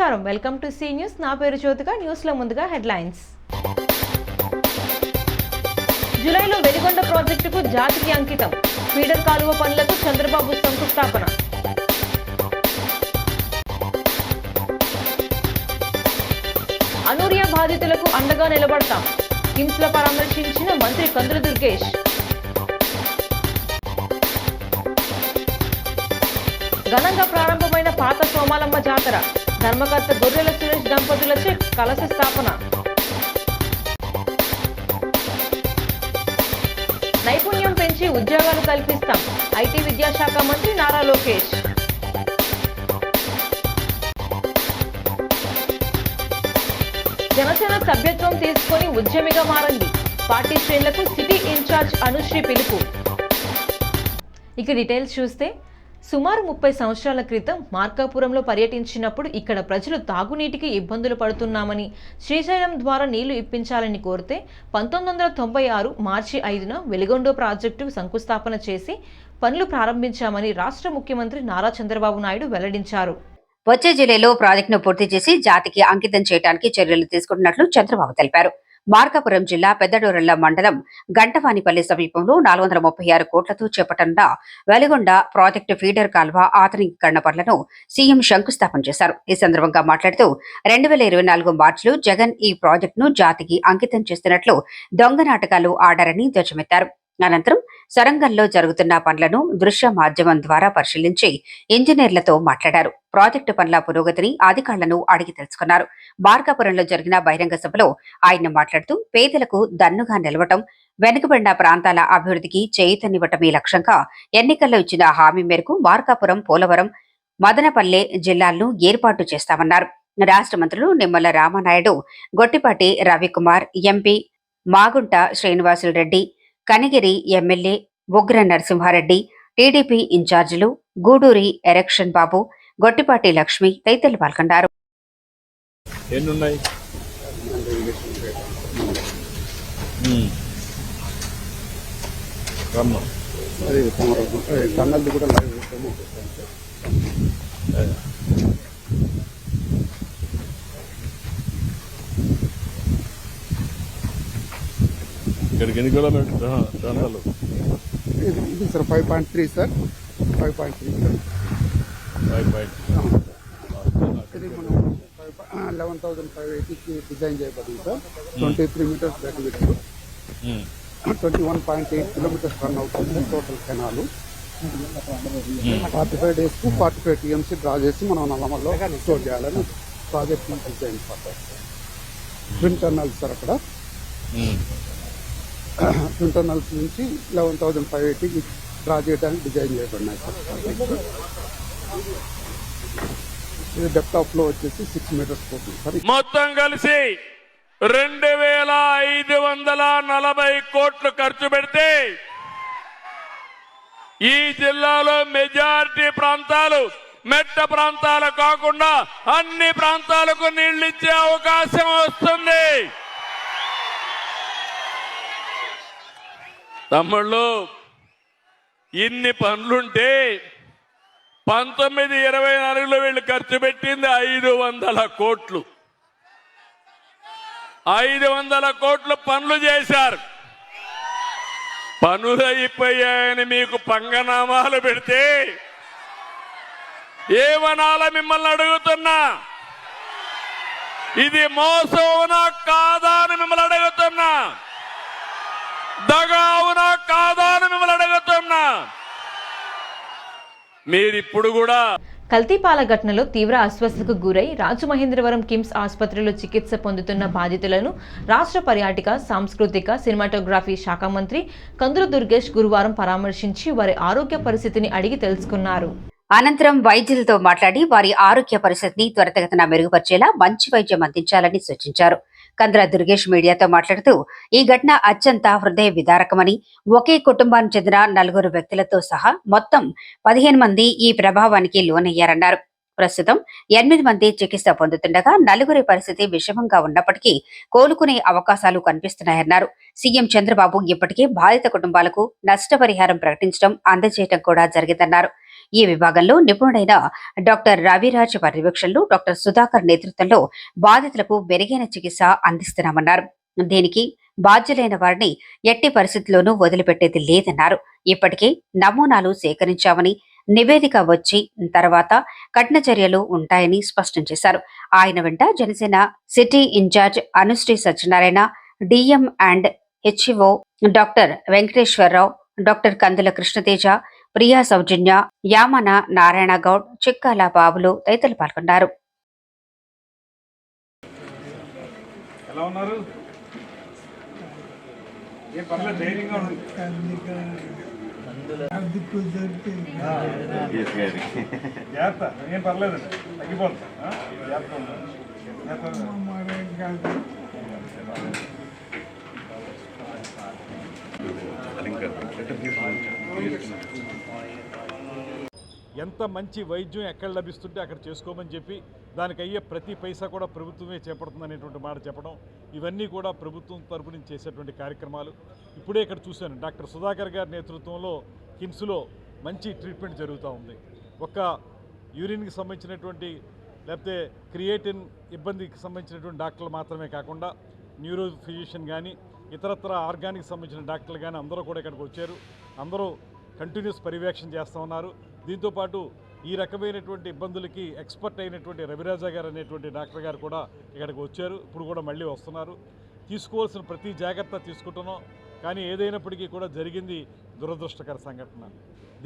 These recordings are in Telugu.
నమస్కారం, వెల్కమ్ టు సి న్యూస్. నా పేరు జ్యోతిక. న్యూస్ లో ముందుగా హెడ్లైన్స్. జూలైలో వెలిగొండ ప్రాజెక్టుకు జాతికి అంకితం. ఫీడర్ కాలువ పనులకు చంద్రబాబు శంకుస్థాపన. అనూరియా బాధితులకు అండగా నిలబడతాం. కిమ్స్ లో పరామర్శించిన మంత్రి కందుల దుర్గేష్. ఘనంగా ప్రారంభమైన పాత సోమాలమ్మ జాతర. ధర్మకర్త గొర్రెల సురేష్ దంపతులచే కలశ స్థాపన. నైపుణ్యం పెంచి ఉద్యోగాలు కల్పిస్తాం. ఐటీ విద్యాశాఖ మంత్రి నారా లోకేష్. జనసేన సభ్యత్వం తీసుకొని ఉద్యమిగా మారింది. పార్టీ శ్రేణులకు సిటీ ఇన్ఛార్జ్ అనుశ్రీ పిలుపు. ఇక డీటెయిల్స్ చూస్తే, సుమారు 30 సంవత్సరాల క్రితం మార్కాపురంలో పర్యటించినప్పుడు ఇక్కడ ప్రజలు తాగునీటికి ఇబ్బందులు పడుతున్నామని, శ్రీశైలం ద్వారా నీళ్లు ఇప్పించాలని కోరితే 1996 మార్చి 5న వెలిగొండ ప్రాజెక్టు శంకుస్థాపన చేసి పనులు ప్రారంభించామని రాష్ట్ర ముఖ్యమంత్రి నారా చంద్రబాబు నాయుడు వెల్లడించారు. వచ్చే జిల్లాలో ప్రాజెక్టును పూర్తి చేసి జాతికి అంకితం చేయడానికి చర్యలు తీసుకుంటున్నట్లు చంద్రబాబు తెలిపారు. మార్కాపురం జిల్లా పెద్దడోరళ్ల మండలం గంటవానిపల్లి సమీపంలో 436 కోట్లతో చేపట్టనున్న వెలిగొండ ప్రాజెక్టు ఫీడర్ కాల్వ ఆధునీకరణ పనులను సీఎం శంకుస్థాపన చేశారు. ఈ సందర్భంగా మాట్లాడుతూ 2024 మార్చిలో జగన్ ఈ ప్రాజెక్టును జాతికి అంకితం చేస్తున్నట్లు దొంగ నాటకాలు ఆడారని ధ్వజమెత్తారు. అనంతరం సొరంగంలో జరుగుతున్న పనులను దృశ్య మాధ్యమం ద్వారా పరిశీలించి ఇంజనీర్లతో మాట్లాడారు. ప్రాజెక్టు పనుల పురోగతిని అధికారులను అడిగి తెలుసుకున్నారు. మార్కాపురంలో జరిగిన బహిరంగ సభలో ఆయన మాట్లాడుతూ పేదలకు దన్నుగా నిలవటం, వెనుకబడిన ప్రాంతాల అభివృద్ధికి చేయూతనివ్వటమే లక్ష్యంగా ఎన్నికల్లో ఇచ్చిన హామీ మేరకు మార్కాపురం, పోలవరం, మదనపల్లె జిల్లాలను ఏర్పాటు చేస్తామన్నారు. రాష్ట్ర మంత్రులు నిమ్మల రామానాయుడు, గొట్టిపాటి రవికుమార్, ఎంపీ మాగుంట శ్రీనివాసులు రెడ్డి, కనిగిరి ఎమ్మెల్యే ఉగ్ర నరసింహారెడ్డి, టీడీపీ ఇన్ఛార్జీలు గూడూరి ఎరక్షన్ బాబు, గొట్టిపాటి లక్ష్మి తదితరులు పాల్గొన్నారు. ఇక్కడికి ఎన్ని కిలోమీటర్లు? ఇది సార్ 5.3 సార్ 5.3 సార్ 5. ఇది మనం 11,580కి డిజైన్ చేయబడింది sir. 23 metres back width, 21.8 kilometres run అవుతుంది టోటల్ కెనాలు. 45 డేస్కు 45 టీఎంసీ డ్రా చేసి మనం నల్లమల్లో స్టోర్ చేయాలని ప్రాజెక్ట్ డిజైన్ పడతారు. Twin tunnels sir. అక్కడ ట్విన్ టర్నల్స్ నుంచి 11,580కి డ్రా చేయడానికి డిజైన్ చేయబడినాయి సార్. ఇది డెప్త్ ఆఫ్ ఫ్లో వచ్చేసి 6 మీటర్స్ పోతుంది సార్. మొత్తం కలిసి 2,540 కోట్లు ఖర్చు పెడితే ఈ జిల్లాలో మెజారిటీ ప్రాంతాలు మెట్ట ప్రాంతాలు కాకుండా అన్ని ప్రాంతాలకు నీళ్లు ఇచ్చే అవకాశం వస్తుంది. తమ్ముళ్ళు, ఇన్ని పనులుంటే 1924లో వీళ్ళు ఖర్చు పెట్టింది 500 కోట్లు. 500 కోట్లు పనులు చేశారు. పనులు అయిపోయాయని మీకు పంగనామాలు పెడితే ఏమనాలా మిమ్మల్ని అడుగుతున్నా? ఇది మోసవునా కాదా అని మిమ్మల్ని అడుగుతున్నా? దగావునా కాదా అని మిమ్మల్ని అడుగుతున్నా? మీరిప్పుడు కూడా కల్తీపాల ఘటనలో తీవ్ర అస్వస్థతకు గురై రాజమహేంద్రవరం కిమ్స్ ఆసుపత్రిలో చికిత్స పొందుతున్న బాధితులను రాష్ట్ర పర్యాటక, సాంస్కృతిక, సినిమాటోగ్రఫీ శాఖ మంత్రి కందుల దుర్గేష్ గురువారం పరామర్శించి వారి ఆరోగ్య పరిస్థితిని అడిగి తెలుసుకున్నారు. అనంతరం వైద్యులతో మాట్లాడి వారి ఆరోగ్య పరిస్థితిని త్వరితగతిన మెరుగుపరిచేలా మంచి వైద్యం అందించాలని సూచించారు. కందుల దుర్గేష్ మీడియాతో మాట్లాడుతూ ఈ ఘటన అత్యంత హృదయ విదారకమని, ఒకే కుటుంబానికి చెందిన 4 వ్యక్తులతో సహా మొత్తం 15 మంది ఈ ప్రభావానికి లోనయ్యారన్నారు. ప్రస్తుతం 8 మంది చికిత్స పొందుతుండగా 4 పరిస్థితి విషమంగా ఉన్నప్పటికీ కోలుకునే అవకాశాలు కనిపిస్తున్నాయన్నారు. సీఎం చంద్రబాబు ఇప్పటికే బాధిత కుటుంబాలకు నష్టపరిహారం ప్రకటించడం, అందజేయడం కూడా జరిగిందన్నారు. ఈ విభాగంలో నిపుణుడైన డాక్టర్ రవిరాజ్ పర్యవేక్షణలో డాక్టర్ సుధాకర్ నేతృత్వంలో బాధితులకు మెరుగైన చికిత్స అందిస్తున్నామన్నారు. దీనికి బాధ్యులైన వారిని ఎట్టి పరిస్థితుల్లోనూ వదిలిపెట్టేది లేదన్నారు. ఇప్పటికే నమూనాలు సేకరించామని, నివేదిక వచ్చి తర్వాత కఠిన చర్యలు ఉంటాయని స్పష్టం చేశారు. ఆయన వెంట Janasena city incharge Anusri Satyanarayana, DM and HO doctor Venkateswara Rao, doctor Kandula Krishna Teja, Priya Soujanya, Yamana Narayana Goud, Chikkala Babulu తదితరులు పాల్గొన్నారు. ఎంత మంచి వైద్యం ఎక్కడ లభిస్తుంటే అక్కడ చేసుకోమని చెప్పి దానికి అయ్యే ప్రతి పైసా కూడా ప్రభుత్వమే చేపడుతుంది అనేటువంటి మాట చెప్పడం, ఇవన్నీ కూడా ప్రభుత్వం తరపు నుంచి చేసేటువంటి కార్యక్రమాలు. ఇప్పుడే ఇక్కడ చూశాను, డాక్టర్ సుధాకర్ గారి నేతృత్వంలో కిమ్స్లో మంచి ట్రీట్మెంట్ జరుగుతూ ఉంది. ఒక్క యూరిన్కి సంబంధించినటువంటి లేకపోతే క్రియేటిన్ ఇబ్బందికి సంబంధించినటువంటి డాక్టర్లు మాత్రమే కాకుండా న్యూరో ఫిజిషియన్ కానీ ఇతరత్ర ఆర్గానిక్ సంబంధించిన డాక్టర్లు కానీ అందరూ కూడా ఇక్కడికి వచ్చారు. అందరూ కంటిన్యూస్ పర్యవేక్షణ చేస్తూ ఉన్నారు. దీంతోపాటు ఈ రకమైనటువంటి ఇబ్బందులకి ఎక్స్పర్ట్ అయినటువంటి రవిరాజా గారు అనేటువంటి డాక్టర్ గారు కూడా ఇక్కడికి వచ్చారు. ఇప్పుడు కూడా మళ్ళీ వస్తున్నారు. తీసుకోవాల్సిన ప్రతి జాగ్రత్త తీసుకుంటున్నాం. కానీ ఏదైనప్పటికీ కూడా జరిగింది దురదృష్టకర సంఘటన.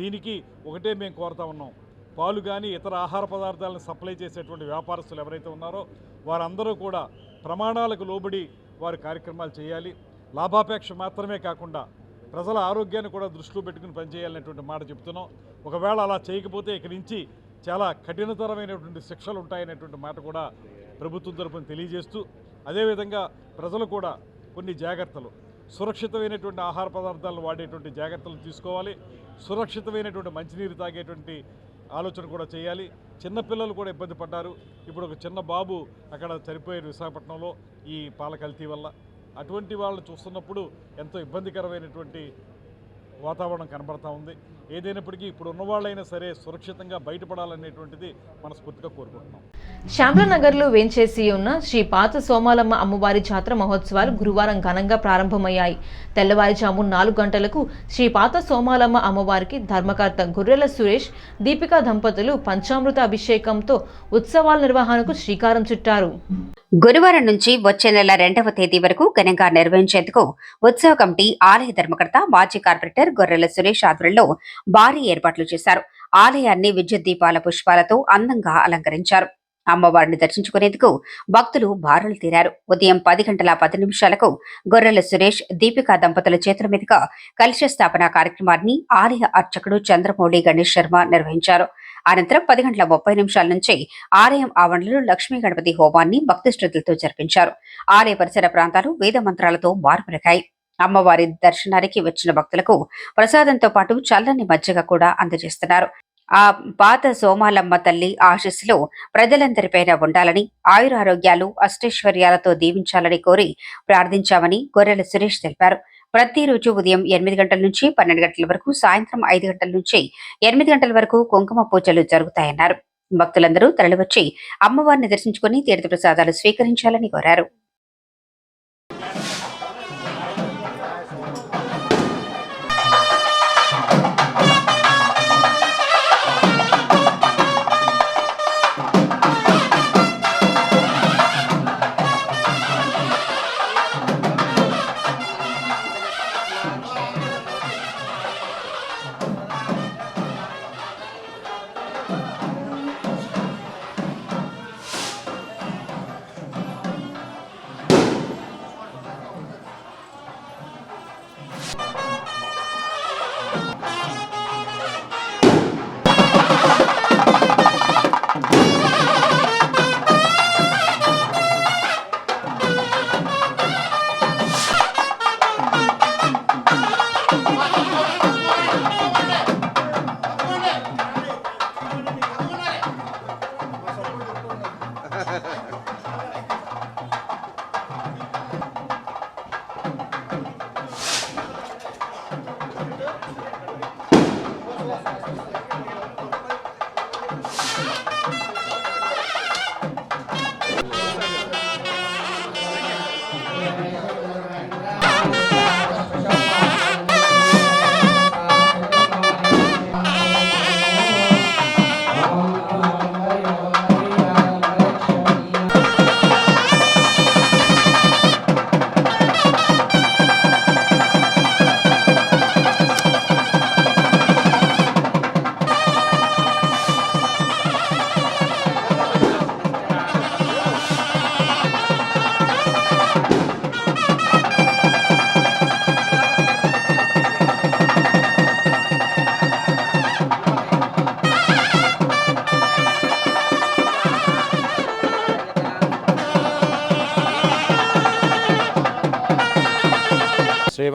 దీనికి ఒకటే మేము కోరుతా ఉన్నాం, పాలు కానీ ఇతర ఆహార పదార్థాలను సప్లై చేసేటువంటి వ్యాపారస్తులు ఎవరైతే ఉన్నారో వారందరూ కూడా ప్రమాణాలకు లోబడి వారి కార్యక్రమాలు చేయాలి. లాభాపేక్ష మాత్రమే కాకుండా ప్రజల ఆరోగ్యాన్ని కూడా దృష్టిలో పెట్టుకుని పనిచేయాలనేటువంటి మాట చెప్తున్నాం. ఒకవేళ అలా చేయకపోతే ఇక్కడి నుంచి చాలా కఠినతరమైనటువంటి శిక్షలు ఉంటాయనేటువంటి మాట కూడా ప్రభుత్వం తరపున తెలియజేస్తూ, అదేవిధంగా ప్రజలు కూడా కొన్ని జాగ్రత్తలు, సురక్షితమైనటువంటి ఆహార పదార్థాలను వాడేటువంటి జాగ్రత్తలు తీసుకోవాలి. సురక్షితమైనటువంటి మంచినీరు తాగేటువంటి ఆలోచన కూడా చేయాలి. చిన్నపిల్లలు కూడా ఇబ్బంది పడ్డారు. ఇప్పుడు ఒక చిన్న బాబు అక్కడ చనిపోయారు విశాఖపట్నంలో ఈ పాల కల్తీ వల్ల. అటువంటి వాళ్ళని చూస్తున్నప్పుడు ఎంతో ఇబ్బందికరమైనటువంటి వాతావరణం కనబడతా ఉంది. ఏదైనప్పటికీ ఇప్పుడు ఉన్నవాళ్ళైనా సరే సురక్షితంగా బయటపడాలనేటువంటిది మనస్ఫూర్తిగా కోరుకుంటున్నాం. శ్యామ్లానగర్లో వేంచేసి ఉన్న శ్రీ పాత సోమాలమ్మ అమ్మవారి జాతర మహోత్సవాలు గురువారం ఘనంగా ప్రారంభమయ్యాయి. తెల్లవారుజాము 4 గంటలకు శ్రీ పాత సోమాలమ్మ అమ్మవారికి ధర్మకర్త గొర్రెల సురేష్, దీపికా దంపతులు పంచామృత అభిషేకంతో ఉత్సవాల నిర్వహణకు శ్రీకారం చుట్టారు. గురువారం నుంచి వచ్చే నెల 2వ తేదీ వరకు ఘనంగా నిర్వహించేందుకు ఉత్సవ కమిటీ ఆలయ ధర్మకర్త మాజీ కార్పొరేటర్ గొర్రెల సురేష్ ఆధ్వర్యంలో భారీ ఏర్పాట్లు చేశారు. ఆలయాన్ని విద్యుత్ దీపాల పుష్పాలతో అందంగా అలంకరించారు. అమ్మవారిని దర్శించుకునేందుకు భక్తులు బారులు తీరారు. ఉదయం 10:10 గొర్రెల సురేష్, దీపికా దంపతుల చేతుల మీదుగా కలశ స్థాపన కార్యక్రమాన్ని ఆలయ అర్చకుడు చంద్రమౌళి గణేష్ శర్మ నిర్వహించారు. అనంతరం 10:30 నుంచి ఆలయం ఆవరణలో లక్ష్మీ గణపతి హోమాన్ని భక్తి శ్రద్ధలతో జరిపించారు. ఆలయ పరిసర ప్రాంతాలు వేద మంత్రాలతో మారుమరిగాయి. అమ్మవారి దర్శనానికి వచ్చిన భక్తులకు ప్రసాదంతో పాటు చల్లని మజ్జిగ కూడా అందజేస్తున్నారు. ఆ పాత సోమాలమ్మ తల్లి ఆశీస్సులు ప్రజలందరిపైన ఉండాలని, ఆయురారోగ్యాలు అష్టైశ్వర్యాలతో దీవించాలని కోరి ప్రార్థించామని గొర్రెల సురేష్ తెలిపారు. ప్రతిరోజు ఉదయం 8 గంటల నుంచి 12 గంటల వరకు, సాయంత్రం 5 గంటల నుంచి 8 గంటల వరకు కుంకుమ పూజలు జరుగుతాయన్నారు. భక్తులందరూ తరలివచ్చి అమ్మవారిని దర్శించుకుని తీర్థ ప్రసాదాలు స్వీకరించాలని కోరారు.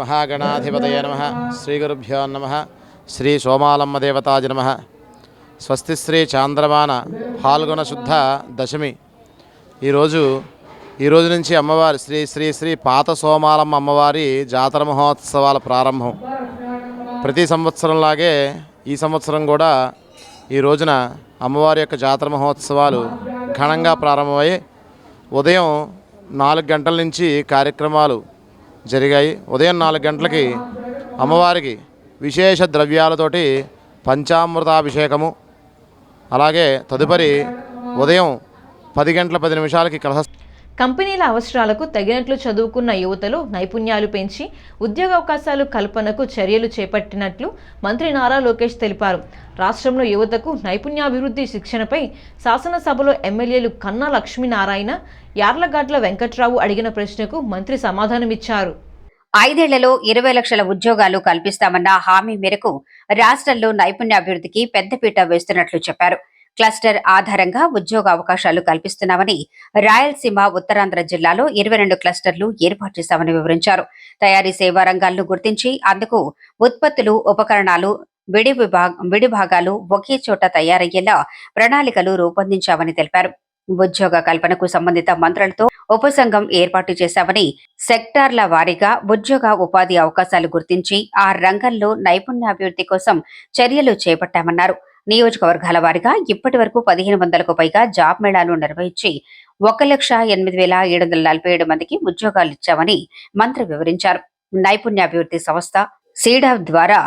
మహాగణాధిపతయ నమః శ్రీగురుభ్యో నమః శ్రీ సోమాలమ్మ దేవతాయ నమః. స్వస్తి శ్రీ చాంద్రమాన ఫాల్గుణ శుద్ధ దశమి. ఈరోజు నుంచి అమ్మవారి శ్రీ శ్రీ శ్రీ పాత సోమాలమ్మ అమ్మవారి జాతర మహోత్సవాల ప్రారంభం. ప్రతి సంవత్సరంలాగే ఈ సంవత్సరం కూడా ఈ రోజున అమ్మవారి యొక్క జాతర మహోత్సవాలు ఘనంగా ప్రారంభమై ఉదయం 4 గంటల నుంచి కార్యక్రమాలు జరిగాయి. ఉదయం 4 గంటలకి అమ్మవారికి విశేష ద్రవ్యాలతోటి పంచామృతాభిషేకము, అలాగే తదుపరి ఉదయం 10 గంటల 10 నిమిషాలకి కలశ. కంపెనీల అవసరాలకు తగినట్లు చదువుకున్న యువతలో నైపుణ్యాలు పెంచి ఉద్యోగావకాశాలు కల్పనకు చర్యలు చేపట్టినట్లు మంత్రి నారా లోకేష్ తెలిపారు. రాష్ట్రంలో యువతకు నైపుణ్యాభివృద్ధి శిక్షణపై శాసనసభలో ఎమ్మెల్యేలు కన్నా లక్ష్మీనారాయణ, యార్లగడ్ల వెంకట్రావు అడిగిన ప్రశ్నకు మంత్రి సమాధానమిచ్చారు. 5 ఏళ్లలో 20 లక్షల ఉద్యోగాలు కల్పిస్తామన్న హామీ మేరకు రాష్ట్రంలో నైపుణ్యాభివృద్ధికి పెద్దపీట వేస్తున్నట్లు చెప్పారు. క్లస్టర్ ఆధారంగా ఉద్యోగ అవకాశాలు కల్పిస్తున్నామని, రాయలసీమ, ఉత్తరాంధ్ర జిల్లాలో 22 క్లస్టర్లు ఏర్పాటు చేశామని వివరించారు. తయారీ సేవా రంగాలను గుర్తించి అందుకు ఉత్పత్తులు, ఉపకరణాలు, విడి భాగాలు ఒకే చోట తయారయ్యేలా ప్రణాళికలు రూపొందించామని తెలిపారు. ఉద్యోగ కల్పనకు సంబంధిత మంత్రులతో ఉపసంఘం ఏర్పాటు చేశామని, సెక్టార్ల వారీగా ఉద్యోగ ఉపాధి అవకాశాలు గుర్తించి ఆ రంగంలో నైపుణ్యాభివృద్ధి కోసం చర్యలు చేపట్టామన్నారు. నియోజకవర్గాల వారీగా ఇప్పటి వరకు 1500కు పైగా జాబ్ మేళాలు నిర్వహించి 1,08,747 మందికి ఉద్యోగాలు ఇచ్చామని మంత్రి వివరించారు. నైపుణ్యాభివృద్ధి సంస్థ సీడా ద్వారా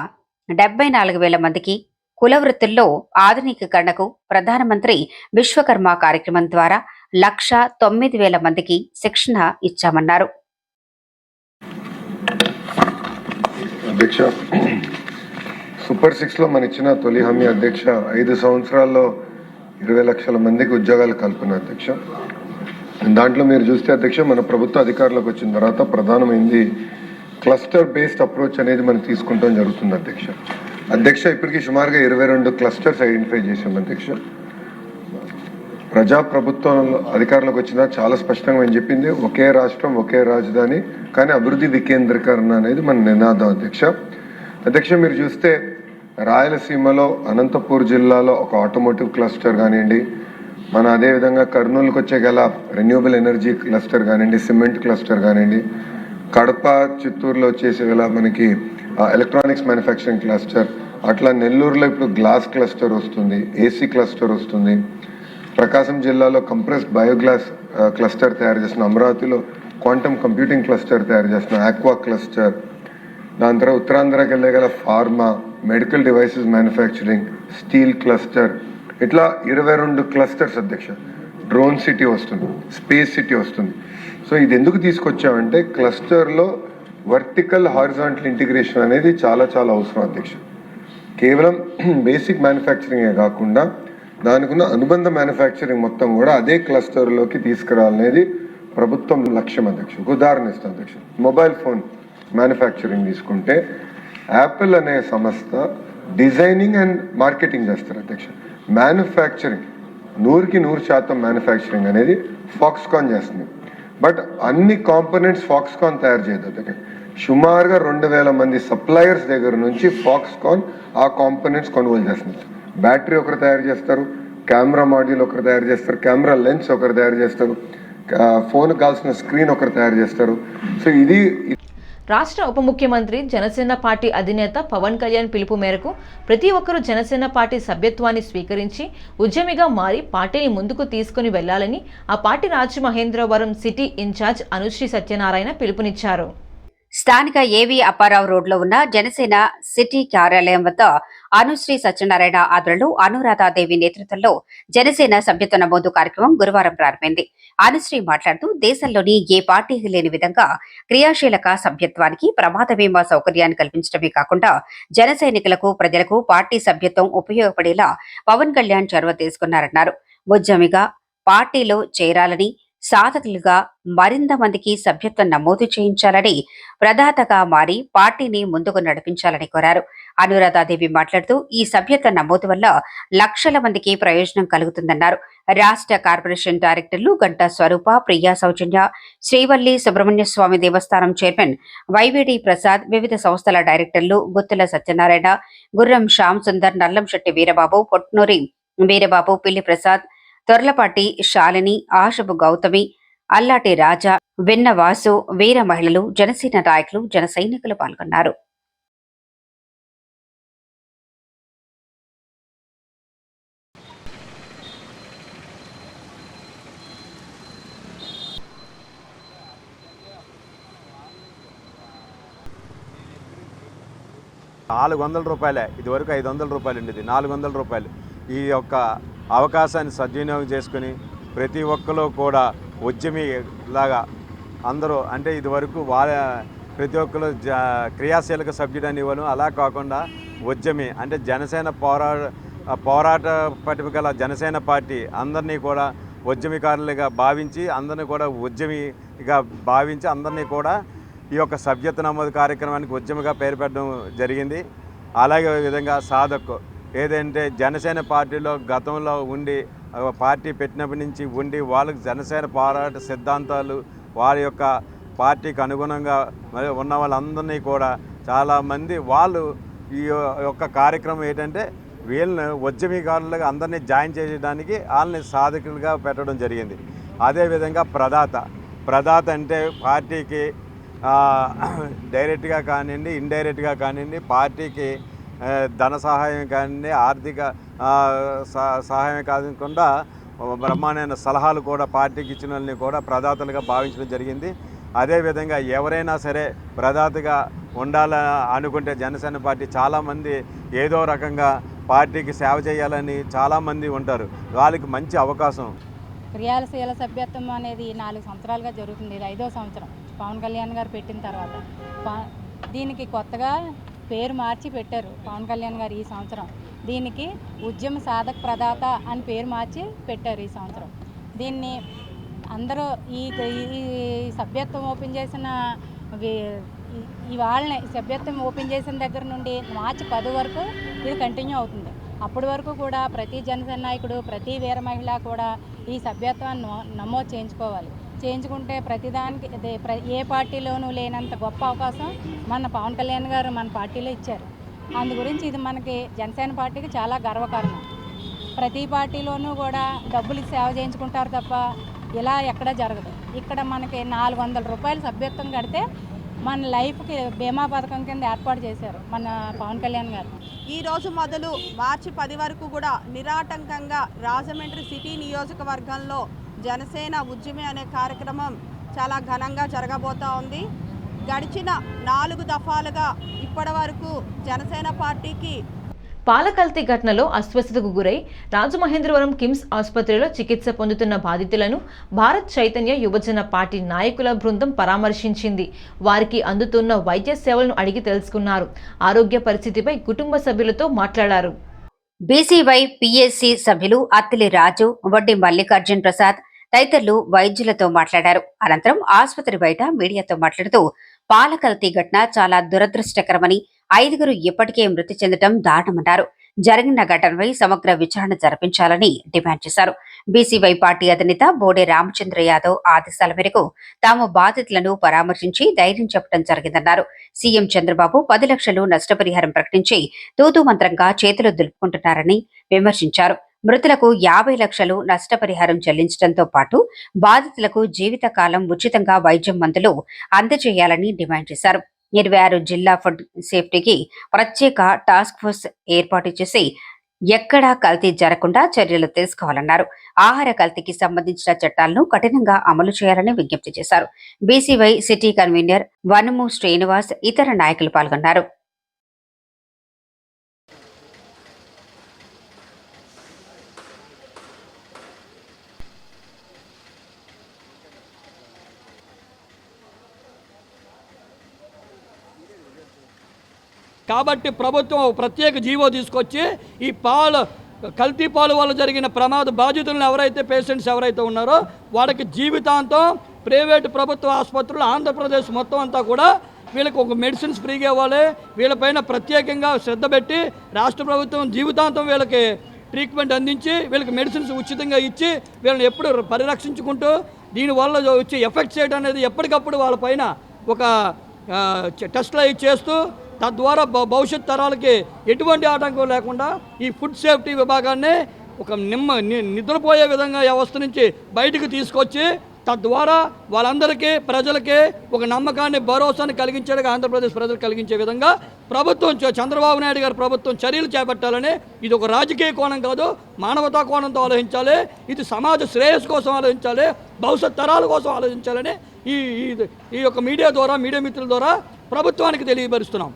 74,000 మందికి, కుల వృత్తుల్లో ఆధునికీకరణకు ప్రధానమంత్రి విశ్వకర్మ కార్యక్రమం ద్వారా 1,09,000 మందికి శిక్షణ ఇచ్చామన్నారు. సూపర్ 6లో మన ఇచ్చిన తొలి హామీ అధ్యక్ష 5 సంవత్సరాల్లో 20 లక్షల మందికి ఉద్యోగాలు కల్పన అధ్యక్ష. దాంట్లో మీరు చూస్తే అధ్యక్ష, మన ప్రభుత్వ అధికారులకు వచ్చిన తర్వాత ప్రధానమైంది క్లస్టర్ బేస్డ్ అప్రోచ్ అనేది మనం తీసుకుంటాం జరుగుతుంది అధ్యక్ష. ఇప్పటికీ సుమారుగా 22 క్లస్టర్స్ ఐడెంటిఫై చేశాం అధ్యక్ష. ప్రజాప్రభుత్వంలో అధికారులకు వచ్చినా చాలా స్పష్టంగా ఏం చెప్పింది, ఒకే రాష్ట్రం ఒకే రాజధాని కానీ అభివృద్ధి వికేంద్రీకరణ అనేది మన నినాదం అధ్యక్ష. మీరు చూస్తే రాయలసీమలో అనంతపూర్ జిల్లాలో ఒక ఆటోమోటివ్ క్లస్టర్ కానివ్వండి, మన అదేవిధంగా కర్నూలుకు వచ్చే గల రెన్యూబుల్ ఎనర్జీ క్లస్టర్ కానివ్వండి, సిమెంట్ క్లస్టర్ కానివ్వండి, కడప చిత్తూరులో వచ్చేసే గల మనకి ఎలక్ట్రానిక్స్ మ్యానుఫ్యాక్చరింగ్ క్లస్టర్, అట్లా నెల్లూరులో ఇప్పుడు గ్లాస్ క్లస్టర్ వస్తుంది, ఏసీ క్లస్టర్ వస్తుంది, ప్రకాశం జిల్లాలో కంప్రెస్డ్ బయోగ్లాస్ క్లస్టర్ తయారు చేస్తున్నాం, అమరావతిలో క్వాంటమ్ కంప్యూటింగ్ క్లస్టర్ తయారు చేస్తున్నాం, ఆక్వా క్లస్టర్, దాని తర్వాత ఉత్తరాంధ్రకి వెళ్ళే గల pharma, medical devices manufacturing, steel cluster, ఇట్లా 22 క్లస్టర్స్ అధ్యక్ష. డ్రోన్ సిటీ వస్తుంది, స్పేస్ సిటీ వస్తుంది. సో ఇది ఎందుకు తీసుకొచ్చామంటే క్లస్టర్లో వర్టికల్ హారిజాంటల్ ఇంటిగ్రేషన్ అనేది చాలా చాలా అవసరం అధ్యక్ష. కేవలం బేసిక్ మ్యానుఫ్యాక్చరింగే కాకుండా దానికి ఉన్న అనుబంధ మ్యానుఫ్యాక్చరింగ్ మొత్తం కూడా అదే క్లస్టర్లోకి తీసుకురావాలనేది ప్రభుత్వం లక్ష్యం అధ్యక్ష. ఉదాహరణ ఇస్తాం అధ్యక్ష, మొబైల్ ఫోన్ మ్యానుఫ్యాక్చరింగ్ తీసుకుంటే యాపిల్ అనే సంస్థ డిజైనింగ్ అండ్ మార్కెటింగ్ చేస్తారు అధ్యక్ష. మ్యానుఫ్యాక్చరింగ్ 100% మ్యానుఫ్యాక్చరింగ్ అనేది ఫాక్స్కాన్ చేస్తుంది. బట్ అన్ని కాంపోనెంట్స్ ఫాక్స్కాన్ తయారు చేయదు అధ్యక్ష. సుమారుగా 2,000 మంది సప్లయర్స్ దగ్గర నుంచి ఫాక్స్కాన్ ఆ కాంపోనెంట్స్ కొనుగోలు చేస్తుంది. బ్యాటరీ ఒకరు తయారు చేస్తారు, కెమెరా మాడ్యూల్ ఒకరు తయారు చేస్తారు, కెమెరా లెన్స్ ఒకరు తయారు చేస్తారు, ఫోన్ కావాల్సిన స్క్రీన్ ఒకరు తయారు చేస్తారు. సో ఇది రాష్ట్ర ఉప ముఖ్యమంత్రి, జనసేన పార్టీ అధినేత పవన్ కళ్యాణ్ పిలుపు మేరకు ప్రతి ఒక్కరూ జనసేన పార్టీ సభ్యత్వాన్ని స్వీకరించి ఉద్యమిగా మారి పార్టీని ముందుకు తీసుకుని వెళ్లాలని ఆ party Rajamahendravaram city incharge Anusri Satyanarayana పిలుపునిచ్చారు. స్థానిక ఏవి అప్పారావు రోడ్లో ఉన్న జనసేన సిటీ కార్యాలయం వద్ద అనుశ్రీ సత్యనారాయణ ఆధ్వర్యంలో అనురాధాదేవి నేతృత్వంలో జనసేన సభ్యత్వ నమోదు కార్యక్రమం గురువారం ప్రారంభమైంది. అనుశ్రీ మాట్లాడుతూ దేశంలోని ఏ పార్టీకి లేని విధంగా క్రియాశీలక సభ్యత్వానికి ప్రమాద బీమా సౌకర్యాన్ని కల్పించడమే కాకుండా జన సైనికులకు, ప్రజలకు పార్టీ సభ్యత్వం ఉపయోగపడేలా పవన్ కళ్యాణ్ చొరవ తీసుకున్నారన్నారు. ఉద్యమిగా పార్టీలో చేరాలని సాధకులుగా మరింత మందికి సభ్యత్వం నమోదు చేయించాలని, ప్రదాతగా మారి పార్టీని ముందుకు నడిపించాలని కోరారు. అనురాధాదేవి మాట్లాడుతూ ఈ సభ్యత్వ నమోదు వల్ల లక్షల మందికి ప్రయోజనం కలుగుతుందన్నారు. రాష్ట్ర కార్పొరేషన్ డైరెక్టర్లు గంటా స్వరూప, ప్రియా సౌజన్య, శ్రీవల్లి సుబ్రహ్మణ్య స్వామి దేవస్థానం చైర్మన్ వైవిడి ప్రసాద్, వివిధ సంస్థల డైరెక్టర్లు గుత్తుల సత్యనారాయణ, గుర్రం శ్యామ్ సుందర్, నల్లంశెట్టి వీరబాబు, పొట్నూరి వీరబాబు, పిల్లి ప్రసాద్, తొర్లపాటి శాలిని, ఆశపు గౌతమి, అల్లాటి రాజా, వెన్నవాసు, వీర మహిళలు, జనసేన నాయకులు, జన సైనికులు పాల్గొన్నారు. ₹400 ఇదివరకు ₹500 ఉండేది, ₹400. ఈ యొక్క అవకాశాన్ని సద్వినియోగం చేసుకుని ప్రతి ఒక్కరు కూడా ఉద్యమిలాగా అందరూ, అంటే ఇదివరకు ప్రతి ఒక్కరు క్రియాశీలక సభ్యుడని ఇవ్వను, అలా కాకుండా ఉద్యమి అంటే జనసేన పోరాట పటిమ గల జనసేన పార్టీ అందరినీ కూడా ఉద్యమికారులుగా భావించి, అందరినీ కూడా ఉద్యమిగా భావించి అందరినీ కూడా ఈ యొక్క సభ్యత్వ నమోదు కార్యక్రమానికి ఉద్యమిగా పేరు పెట్టడం జరిగింది. అలాగే విధంగా సాధక్ ఏదంటే జనసేన పార్టీలో గతంలో ఉండి పార్టీ పెట్టినప్పటి నుంచి ఉండి వాళ్ళకి జనసేన పోరాట సిద్ధాంతాలు వారి యొక్క పార్టీకి అనుగుణంగా ఉన్న వాళ్ళందరినీ కూడా చాలామంది వాళ్ళు ఈ యొక్క కార్యక్రమం ఏంటంటే వీళ్ళని ఉద్యమికారులుగా అందరినీ జాయిన్ చేయడానికి వాళ్ళని సాధకులుగా పెట్టడం జరిగింది. అదేవిధంగా ప్రదాత అంటే పార్టీకి డైరెక్ట్గా కానివ్వండి, ఇండైరెక్ట్గా కానివ్వండి, పార్టీకి ధన సహాయం కానివ్వండి, ఆర్థిక సహాయం కాకుండా బ్రహ్మాండమైన సలహాలు కూడా పార్టీకి ఇచ్చిన వాళ్ళని కూడా ప్రదాతలుగా భావించడం జరిగింది. అదేవిధంగా ఎవరైనా సరే ప్రదాతగా ఉండాలని అనుకుంటే జనసేన పార్టీ చాలామంది ఏదో రకంగా పార్టీకి సేవ చేయాలని చాలామంది ఉంటారు. వాళ్ళకి మంచి అవకాశం. క్రియాశీల సభ్యత్వం అనేది 4 సంవత్సరాలుగా జరుగుతుంది. ఇది 5వ సంవత్సరం పవన్ కళ్యాణ్ గారు పెట్టిన తర్వాత. దీనికి కొత్తగా పేరు మార్చి పెట్టారు పవన్ కళ్యాణ్ గారు ఈ సంవత్సరం. దీనికి ఉద్యమ సాధక ప్రదాత అని పేరు మార్చి పెట్టారు ఈ సంవత్సరం. దీన్ని అందరూ ఈ సభ్యత్వం ఓపెన్ చేసిన ఇవాళనే సభ్యత్వం ఓపెన్ చేసిన దగ్గర నుండి మార్చి 10 వరకు ఇది కంటిన్యూ అవుతుంది. అప్పటి వరకు కూడా ప్రతి జనసేన నాయకుడు, ప్రతి వీర మహిళ కూడా ఈ సభ్యత్వాన్ని నమోదు చేయించుకోవాలి. చేయించుకుంటే ప్రతిదానికి ఏ పార్టీలోనూ లేనంత గొప్ప అవకాశం మన పవన్ కళ్యాణ్ గారు మన పార్టీలో ఇచ్చారు. అందు గురించి ఇది మనకి జనసేన పార్టీకి చాలా గర్వకారణం. ప్రతి పార్టీలోనూ కూడా డబ్బులు సేవ చేయించుకుంటారు తప్ప ఇలా ఎక్కడా జరగదు. ఇక్కడ మనకి ₹400 సభ్యత్వం కడితే మన లైఫ్కి బీమా పథకం కింద ఏర్పాటు చేశారు మన పవన్ కళ్యాణ్ గారు. ఈ రోజు మొదలు మార్చి 10 వరకు కూడా నిరాటంకంగా రాజమండ్రి సిటీ నియోజకవర్గంలో జనసేన ఉద్యమి అనే కార్యక్రమం చాలా ఘనంగా జరగబోతూ ఉంది. గడిచిన 4 దఫాలుగా ఇప్పటి వరకు జనసేన పార్టీకి పాల కల్తీ ఘటనలో అస్వస్థతకు గురై రాజమహేంద్రవరం కిమ్స్ ఆసుపత్రిలో చికిత్స పొందుతున్న బాధితులను భారత్ చైతన్య యువజన పార్టీ నాయకుల బృందం పరామర్శించింది. వారికి అందుతున్న వైద్య సేవలను అడిగి తెలుసుకున్నారు. ఆరోగ్య పరిస్థితిపై కుటుంబ సభ్యులతో మాట్లాడారు. బీసీవై పీఎస్సీ సభ్యులు అత్తిలి రాజు, వడ్డీ మల్లికార్జున్ ప్రసాద్ తదితరులు వైద్యులతో మాట్లాడారు. అనంతరం ఆసుపత్రి బయట మీడియాతో మాట్లాడుతూ పాల కల్తీ ఘటన చాలా దురదృష్టకరమని, 5గురు ఇప్పటికే మృతి చెందడం దారుణమన్నారు. జరిగిన ఘటనపై సమగ్ర విచారణ జరిపించాలని డిమాండ్ చేశారు. బీసీవై పార్టీ అధినేత బోడే రామచంద్ర యాదవ్ ఆదేశాల మేరకు తాము బాధితులను పరామర్శించి ధైర్యం చెప్పడం జరిగిందన్నారు. సీఎం చంద్రబాబు 10 లక్షలు నష్టపరిహారం ప్రకటించి తూతూ మంత్రంగా చేతులు దులుపుకుంటున్నారని విమర్శించారు. మృతులకు 50 లక్షలు నష్టపరిహారం చెల్లించడంతో పాటు బాధితులకు జీవితకాలం ఉచితంగా వైద్యం మందులు అందజేయాలని డిమాండ్ చేశారు. 26 జిల్లా ఫుడ్ సేఫ్టీకి ప్రత్యేక టాస్క్ ఫోర్స్ ఏర్పాటు చేసి ఎక్కడా కల్తీ జరగకుండా చర్యలు తీసుకోవాలన్నారు. ఆహార కల్తీకి సంబంధించిన చట్టాలను కఠినంగా అమలు చేయాలని విజ్ఞప్తి చేశారు. బీసీవై సిటీ కన్వీనర్ వనము శ్రీనివాస్ ఇతర నాయకులు పాల్గొన్నారు. కాబట్టి ప్రభుత్వం ప్రత్యేక జీవో తీసుకొచ్చి ఈ పాల కల్తీ పాలు వల్ల జరిగిన ప్రమాద బాధితులను ఎవరైతే పేషెంట్స్ ఎవరైతే ఉన్నారో వాళ్ళకి జీవితాంతం ప్రైవేటు ప్రభుత్వ ఆసుపత్రులు ఆంధ్రప్రదేశ్ మొత్తం అంతా కూడా వీళ్ళకి ఒక మెడిసిన్స్ ఫ్రీగా ఇవ్వాలి. వీళ్ళపైన ప్రత్యేకంగా శ్రద్ధ పెట్టి రాష్ట్ర ప్రభుత్వం జీవితాంతం వీళ్ళకి ట్రీట్మెంట్ అందించి వీళ్ళకి మెడిసిన్స్ ఉచితంగా ఇచ్చి వీళ్ళని ఎప్పుడు పరిరక్షించుకుంటూ దీనివల్ల వచ్చే ఎఫెక్ట్స్ ఏంటనేది ఎప్పటికప్పుడు వాళ్ళపైన ఒక టెస్ట్లు అవి చేస్తూ తద్వారా భవిష్యత్ తరాలకి ఎటువంటి ఆటంకం లేకుండా ఈ ఫుడ్ సేఫ్టీ విభాగాన్ని ఒక నిద్రపోయే విధంగా వ్యవస్థ నుంచి బయటకు తీసుకొచ్చి తద్వారా వాళ్ళందరికీ ప్రజలకి ఒక నమ్మకాన్ని భరోసాని కలిగించేట్టుగా ఆంధ్రప్రదేశ్ ప్రజలు కలిగించే విధంగా ప్రభుత్వం చంద్రబాబు నాయుడు గారి ప్రభుత్వం చర్యలు చేపట్టాలని, ఇది ఒక రాజకీయ కోణం కాదు, మానవతా కోణంతో ఆలోచించాలి, ఇది సమాజ శ్రేయస్సు కోసం ఆలోచించాలి, భవిష్యత్ తరాల కోసం ఆలోచించాలని ఈ యొక్క మీడియా మిత్రుల ద్వారా ప్రభుత్వానికి తెలియపరుస్తున్నాం.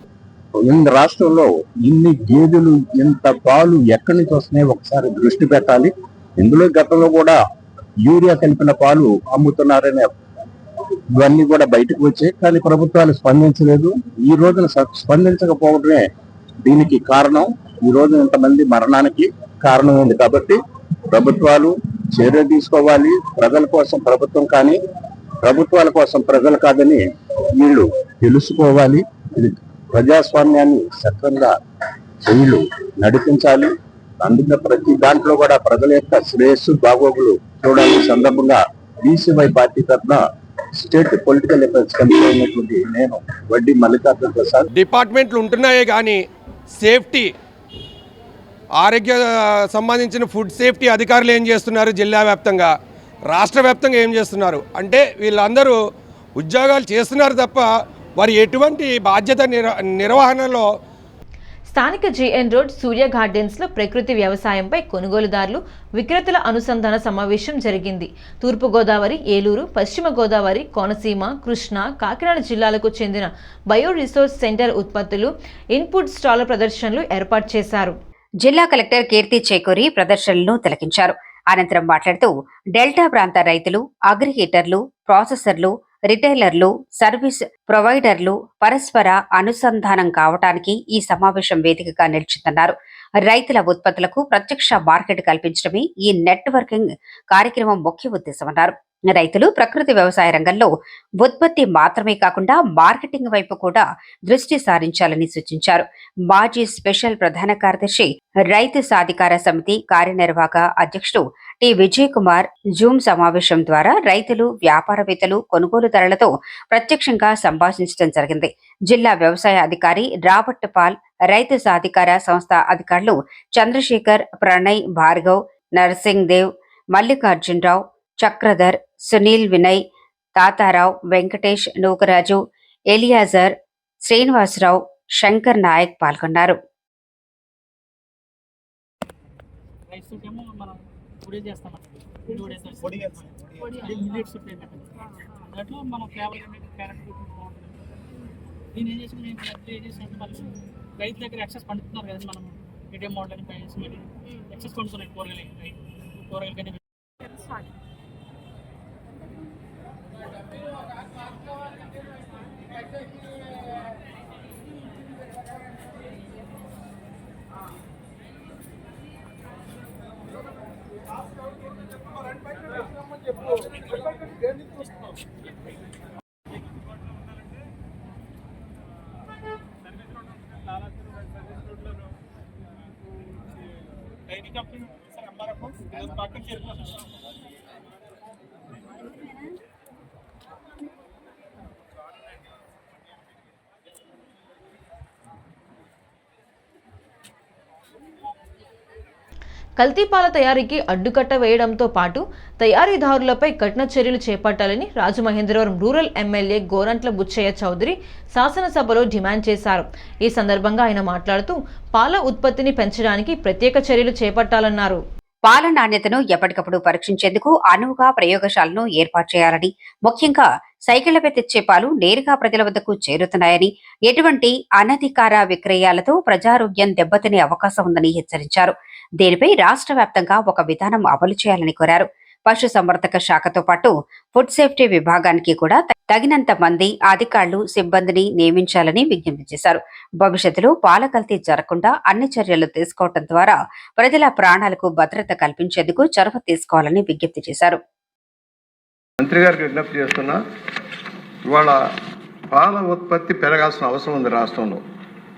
రాష్ట్రంలో ఇన్ని గేదెలు ఇంత పాలు ఎక్కడి నుంచి వస్తున్నాయి ఒకసారి దృష్టి పెట్టాలి. ఇందులో గతంలో కూడా యూరియా కలిపిన పాలు అమ్ముతున్నారనే ఇవన్నీ కూడా బయటకు వచ్చాయి. కానీ ప్రభుత్వాలు స్పందించలేదు. ఈ రోజున స్పందించకపోవడమే దీనికి కారణం. ఈ రోజు ఇంతమంది మరణానికి కారణమైంది. కాబట్టి ప్రభుత్వాలు చర్య తీసుకోవాలి. ప్రజల కోసం ప్రభుత్వం కానీ ప్రభుత్వాల కోసం ప్రజలు కాదని వీళ్ళు తెలుసుకోవాలి. ఇది ప్రజాస్వామ్యాన్ని సక్రంగా చెయ్యిలు నడిపించాలి. అందుకే ప్రతి దాంట్లో కూడా ప్రజల యొక్క శ్రేయస్సు బాగోగులు చూడాలి. సందర్భంగా బీసీవై పార్టీ తరఫున స్టేట్ పొలిటికల్ అఫైర్స్ కమిటీ అయినటువంటి నేను వడ్డీ మల్లికార్జున ప్రసాద్. డిపార్ట్మెంట్లు ఉంటున్నాయే కానీ సేఫ్టీ ఆరోగ్య సంబంధించిన ఫుడ్ సేఫ్టీ అధికారులు ఏం చేస్తున్నారు, జిల్లా వ్యాప్తంగా రాష్ట్ర వ్యాప్తంగా ఏం చేస్తున్నారు అంటే వీళ్ళందరూ ఉద్యోగాలు చేస్తున్నారు తప్ప వారు ఎటువంటి బాధ్యత నిర్వహణలో. స్థానిక జీఎన్ రోడ్ సూర్య గార్డెన్స్లో ప్రకృతి వ్యవసాయంపై కొనుగోలుదారులు విక్రేతల అనుసంధాన సమావేశం జరిగింది. తూర్పుగోదావరి, ఏలూరు, పశ్చిమ గోదావరి, కోనసీమ, కృష్ణా, కాకినాడ జిల్లాలకు చెందిన బయో రిసోర్స్ సెంటర్ ఉత్పత్తులు, ఇన్పుట్ స్టాళ్ల ప్రదర్శనలు ఏర్పాటు చేశారు. జిల్లా కలెక్టర్ కీర్తి చేకూరి ప్రదర్శనలను తిలకించారు. అనంతరం మాట్లాడుతూ డెల్టా ప్రాంత రైతులు, అగ్రిగేటర్లు, ప్రాసెసర్లు, రిటైలర్లు, సర్వీస్ ప్రొవైడర్లు పరస్పర అనుసంధానం కావటానికి ఈ సమావేశం వేదికగా నిలిచిందన్నారు. రైతుల ఉత్పత్తులకు ప్రత్యక్ష మార్కెట్ కల్పించడమే ఈ నెట్వర్కింగ్ కార్యక్రమం ముఖ్య ఉద్దేశమన్నారు. రైతులు ప్రకృతి వ్యవసాయ రంగంలో ఉత్పత్తి మాత్రమే కాకుండా మార్కెటింగ్ వైపు కూడా దృష్టి సారించాలని సూచించారు. మాజీ స్పెషల్ ప్రధాన కార్యదర్శి, రైతు సాధికార సమితి కార్యనిర్వాహక అధ్యక్షుడు టి విజయ్ కుమార్ జూమ్ సమావేశం ద్వారా రైతులు, వ్యాపారవేత్తలు, కొనుగోలుదారులతో ప్రత్యక్షంగా సంభాషించడం జరిగింది. జిల్లా వ్యవసాయ అధికారి రాబర్ట్ పాల్, రైతు సాధికార సంస్థ అధికారులు చంద్రశేఖర్, ప్రణయ్, భార్గవ్, నర్సింగ్ దేవ్, మల్లికార్జునరావు, చక్రధర్, సునీల్, వినయ్, తాతారావు, వెంకటేష్, నూకరాజు, ఎలియాజర్, శ్రీనివాసరావు, శంకర్ నాయక్ పాల్గొన్నారు. రైతు దగ్గర ఎక్సెస్ పండుతున్నారు కదా, మనం మీడియం మోడల్ అని ఎక్సెస్ పండుతున్నాయి కూరగాయలు కంటే. కల్తీ పాల తయారీకి అడ్డుకట్ట వేయడంతో పాటు తయారీదారులపై కఠిన చర్యలు చేపట్టాలని రాజమహేంద్రవరం రూరల్ ఎమ్మెల్యే గోరంట్ల బుచ్చయ్య చౌదరి శాసనసభలో డిమాండ్ చేశారు. ఈ సందర్భంగా ఆయన మాట్లాడుతూ పాల ఉత్పత్తిని పెంచడానికి ప్రత్యేక చర్యలు చేపట్టాలన్నారు. పాల నాణ్యతను ఎప్పటికప్పుడు పరీక్షించేందుకు అనువుగా ప్రయోగశాలను ఏర్పాటు చేయాలని, ముఖ్యంగా సైకిళ్లపై తెచ్చే పాలు నేరుగా ప్రజల వద్దకు చేరుతున్నాయని, ఎటువంటి అనధికార విక్రయాలతో ప్రజారోగ్యం దెబ్బతినే అవకాశం ఉందని హెచ్చరించారు. దీనిపై రాష్ట్ర వ్యాప్తంగా ఒక విధానం అమలు చేయాలని కోరారు. పశుసంవర్ధక శాఖతో పాటు ఫుడ్ సేఫ్టీ విభాగానికి కూడా తగినంత మంది అధికారులు సిబ్బందిని నియమించాలని విజ్ఞప్తి చేశారు. భవిష్యత్తులో పాల కల్తీ జరగకుండా అన్ని చర్యలు తీసుకోవడం ద్వారా ప్రజల ప్రాణాలకు భద్రత కల్పించేందుకు చొరవ తీసుకోవాలని విజ్ఞప్తి చేశారు. మంత్రి గారికి విజ్ఞప్తి చేస్తున్నా, ఇవాళ పాల ఉత్పత్తి పెరగాల్సిన అవసరం ఉంది. రాష్ట్రంలో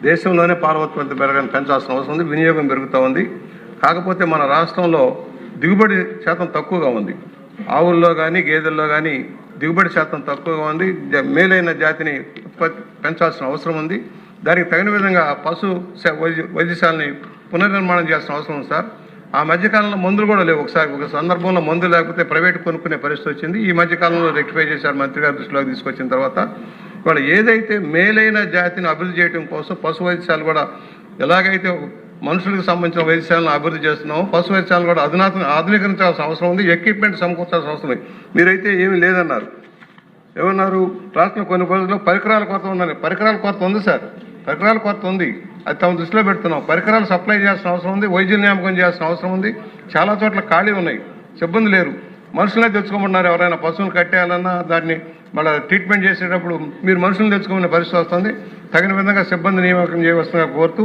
దేశంలోనే పాల ఉత్పత్తి పెంచాల్సిన అవసరం ఉంది. వినియోగం పెరుగుతూ ఉంది. కాకపోతే మన రాష్ట్రంలో దిగుబడి శాతం తక్కువగా ఉంది. ఆవుల్లో కానీ గేదెల్లో కానీ దిగుబడి శాతం తక్కువగా ఉంది. మేలైన జాతిని ఉత్పత్తి పెంచాల్సిన అవసరం ఉంది. దానికి తగిన విధంగా పశు వైద్యశాలని పునర్నిర్మాణం చేయాల్సిన అవసరం ఉంది సార్. ఆ మధ్యకాలంలో మందులు కూడా లేవు. ఒక సందర్భంలో మందులు లేకపోతే ప్రైవేట్ కొనుక్కునే పరిస్థితి వచ్చింది. ఈ మధ్యకాలంలో రెక్టిఫై చేశారు మంత్రి గారి దృష్టిలోకి తీసుకొచ్చిన తర్వాత. ఇవాళ ఏదైతే మేలైన జాతిని అభివృద్ధి చేయడం కోసం పశు వైద్యశాల కూడా ఎలాగైతే మనుషులకు సంబంధించిన వైద్యశాలను అభివృద్ధి చేస్తున్నాము, పశు వైద్యశాలను కూడా ఆధునీకరించాల్సిన అవసరం ఉంది. ఎక్విప్మెంట్ సమకూర్చాల్సిన అవసరం ఉంది. మీరైతే ఏమీ లేదన్నారు. ఏమన్నారు? రాష్ట్రంలో కొన్ని రోజుల్లో పరికరాల కొరత ఉందని. పరికరాల కొరత ఉంది సార్, పరికరాల కొరత ఉంది. అది తమ దృష్టిలో పెడుతున్నాం. పరికరాలు సప్లై చేయాల్సిన అవసరం ఉంది. వైద్యుల నియామకం చేయాల్సిన అవసరం ఉంది. చాలా చోట్ల ఖాళీ ఉన్నాయి, సిబ్బంది లేరు. మనుషులనే తెచ్చుకోమన్నారు. ఎవరైనా పశువులు కట్టేయాలన్నా దాన్ని మళ్ళీ ట్రీట్మెంట్ చేసేటప్పుడు మీరు మనుషులను తెచ్చుకోమనే పరిస్థితి వస్తుంది. తగిన విధంగా సిబ్బంది నియామకం చేయవలసిందిగా కోరుతూ,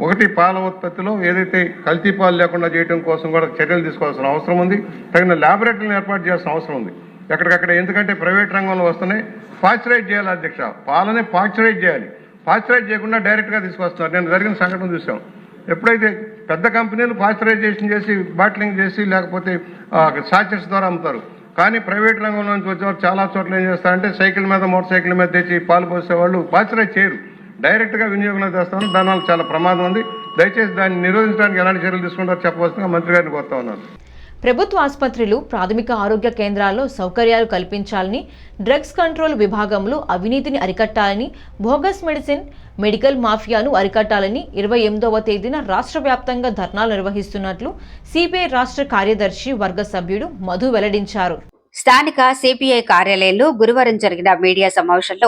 ఒకటి పాల ఉత్పత్తిలో ఏదైతే కల్తీ పాలు లేకుండా చేయడం కోసం కూడా చర్యలు తీసుకోవాల్సిన అవసరం ఉంది. తగిన ల్యాబొరేటరీని ఏర్పాటు చేయాల్సిన అవసరం ఉంది ఎక్కడికక్కడ. ఎందుకంటే ప్రైవేట్ రంగంలో వస్తున్నాయి. పాశ్చరైజ్ చేయాలి అధ్యక్ష, పాలనే పాశ్చరైజ్ చేయాలి. పాశ్చరైజ్ చేయకుండా డైరెక్ట్గా తీసుకొస్తున్నారు. నేను జరిగిన సంఘటన చూసాం. ఎప్పుడైతే పెద్ద కంపెనీలు పాశ్చరైజేషన్ చేసి బాటిలింగ్ చేసి లేకపోతే సాచెట్స్ ద్వారా అమ్ముతారు. కానీ ప్రైవేట్ రంగంలో నుంచి వచ్చేవారు చాలా చోట్ల ఏం చేస్తారంటే సైకిల్ మీద మోటార్ సైకిల్ మీద తెచ్చి పాలు పోసేవాళ్ళు పాశ్చరైజ్ చేయరు, డైరెక్ట్గా వినియోగంలో తెస్తామని. దానివల్ల చాలా ప్రమాదం ఉంది. దయచేసి దాన్ని నిరోధించడానికి ఎలాంటి చర్యలు తీసుకుంటారో చెప్పవలసిందిగా మంత్రి గారిని కోరుతా ఉన్నాను. ప్రభుత్వ ఆసుపత్రులు, ప్రాథమిక ఆరోగ్య కేంద్రాల్లో సౌకర్యాలు కల్పించాలని, డ్రగ్స్ కంట్రోల్ విభాగంలో అవినీతిని అరికట్టాలని, బోగస్ మెడిసిన్, మెడికల్ మాఫియాను అరికట్టాలని 28వ తేదీన రాష్ట్ర వ్యాప్తంగా ధర్నాలు నిర్వహిస్తున్నట్లు సిపిఐ రాష్ట్ర కార్యదర్శి వర్గ సభ్యుడు మధు వెల్లడించారు. స్థానిక సిపిఐ కార్యాలయంలో గురువారం జరిగిన మీడియా సమావేశంలో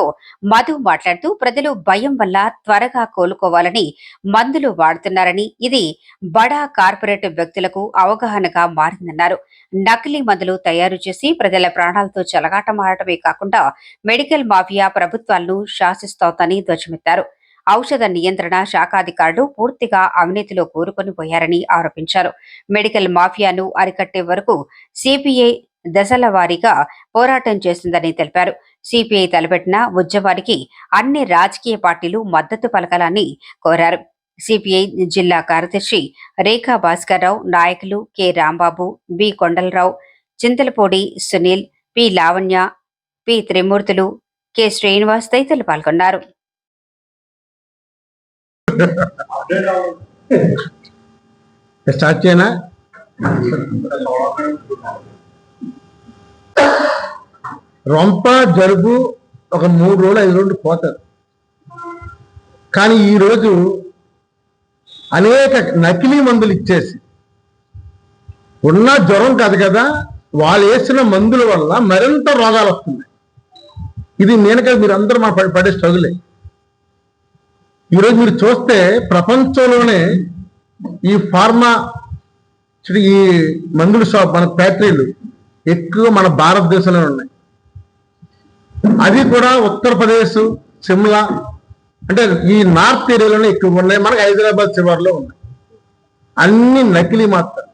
మధు మాట్లాడుతూ ప్రజలు భయం వల్ల త్వరగా కోలుకోవాలని మందులు వాడుతున్నారని, ఇది బడా కార్పొరేట్ వ్యక్తులకు అవగాహనగా మారిందన్నారు. నకిలీ మందులు తయారు చేసి ప్రజల ప్రాణాలతో చెలగాటమాడటమే కాకుండా మెడికల్ మాఫియా ప్రభుత్వాలను శాసిస్తోందని ధ్వజమెత్తారు. ఔషధ నియంత్రణ శాఖాధికారులు పూర్తిగా అవినీతిలో కూరుకొని పోయారని ఆరోపించారు. మెడికల్ మాఫియాను అరికట్టే వరకు సిపిఐ దశల వారీగా పోరాటం చేస్తుందని తెలిపారు. సిపిఐ తలపెట్టిన ఉద్యమానికి అన్ని రాజకీయ పార్టీలు మద్దతు పలకాలని కోరారు. సిపిఐ జిల్లా కార్యదర్శి రేఖా భాస్కర్ రావు, నాయకులు K Rambabu, B Kondala Rao, Chintalapudi Sunil, P Lavanya, P Trimurthulu, K Srinivas తదితరులు పాల్గొన్నారు. రొంప జలుబు ఒక 3 రోజులు 5 రోజులు పోతారు. కానీ ఈరోజు అనేక నకిలీ మందులు ఇచ్చేసి ఉన్న జ్వరం కాదు కదా, వాళ్ళు వేసిన మందుల వల్ల మరింత రోగాలు వస్తున్నాయి. ఇది నేను కదా, మీరు అందరూ మా పడే స్ట్రగులే. ఈరోజు మీరు చూస్తే ప్రపంచంలోనే ఈ ఫార్మా ఈ మందుల షాప్ మన ఫ్యాక్టరీలు ఎక్కువ మన భారతదేశంలో ఉన్నాయి. అది కూడా ఉత్తరప్రదేశ్, సిమ్లా అంటే ఈ నార్త్ ఏరియాలోనే ఎక్కువ ఉన్నాయి. మనకి హైదరాబాద్ చివరిలో ఉన్నాయి. అన్ని నకిలీ మాత్రం.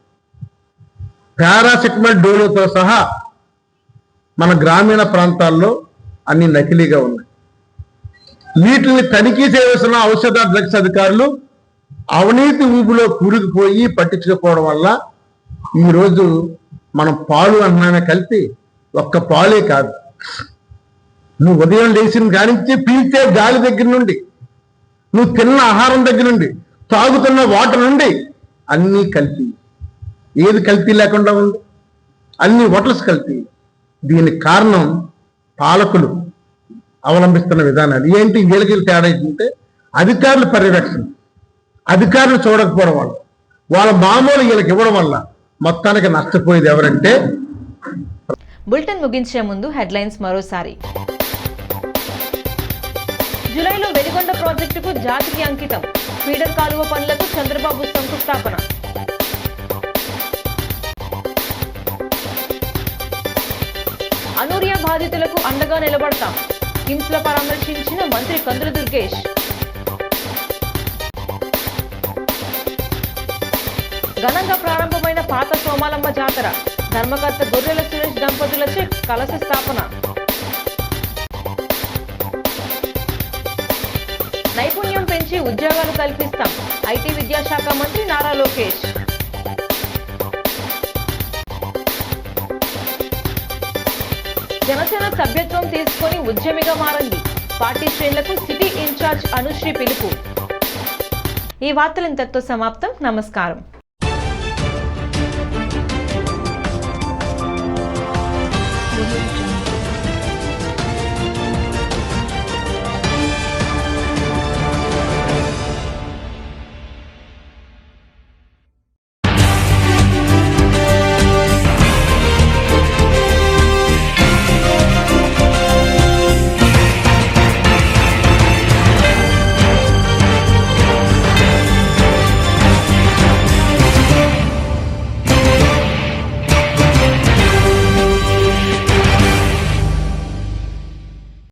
పారాసెటమాల్ డోలోతో సహా మన గ్రామీణ ప్రాంతాల్లో అన్ని నకిలీగా ఉన్నాయి. వీటిని తనిఖీ చేయవలసిన ఔషధ డ్రగ్స్ అధికారులు అవినీతి ఊబిలో కూరుకుపోయి పట్టించుకోవడం వల్ల ఈరోజు మనం పాలు అన్నామే కలిపి ఒక్క పాలే కాదు, నువ్వు ఉదయం లేచిన కానించి పీల్చే గాలి దగ్గర నుండి, నువ్వు తిన్న ఆహారం దగ్గర నుండి, తాగుతున్న వాటర్ నుండి అన్నీ కల్తీ. ఏది కల్తీ లేకుండా ఉంది? అన్ని హోటల్స్ కల్తీ. దీనికి కారణం పాలకులు అవలంబిస్తున్న విధానాలు. ఏంటి వీళ్ళకి తేడా ఏంటంటే అధికారుల పర్యవేక్షణ, అధికారులు చూడకపోవడం వల్ల, వాళ్ళ మామూలు వీళ్ళకి ఇవ్వడం వల్ల మొత్తానికి నష్టపోయేది ఎవరంటే. బులెటిన్ ముగించే ముందు హెడ్లైన్స్ మరోసారి. జూలైలో వెలిగొండ ప్రాజెక్టుకు జాతికి అంకితం, ఫీడర్ కాలువ పనులకు చంద్రబాబు శంకుస్థాపన. అనూరియా బాధితులకు అండగా నిలబడతాం. కిమ్స్ లో పరామర్శించిన మంత్రి కందుల దుర్గేష్. ఘనంగా ప్రారంభమైన పాత సోమాలమ్మ జాతర. ధర్మకర్త గొర్రెల సురేష్ దంపతులచే కలశ స్థాపన. నైపుణ్యం పెంచి ఉద్యోగాలు కల్పిస్తాం. ఐటీ విద్యాశాఖ మంత్రి నారా లోకేష్. జనసేన సభ్యత్వం తీసుకొని ఉద్యమిగా మారింది. పార్టీ శ్రేణులకు సిటీ ఇన్ఛార్జ్ అనుశ్రీ పిలుపు. ఈ వార్తలు ఇంతటితో సమాప్తం. నమస్కారం. Thank you.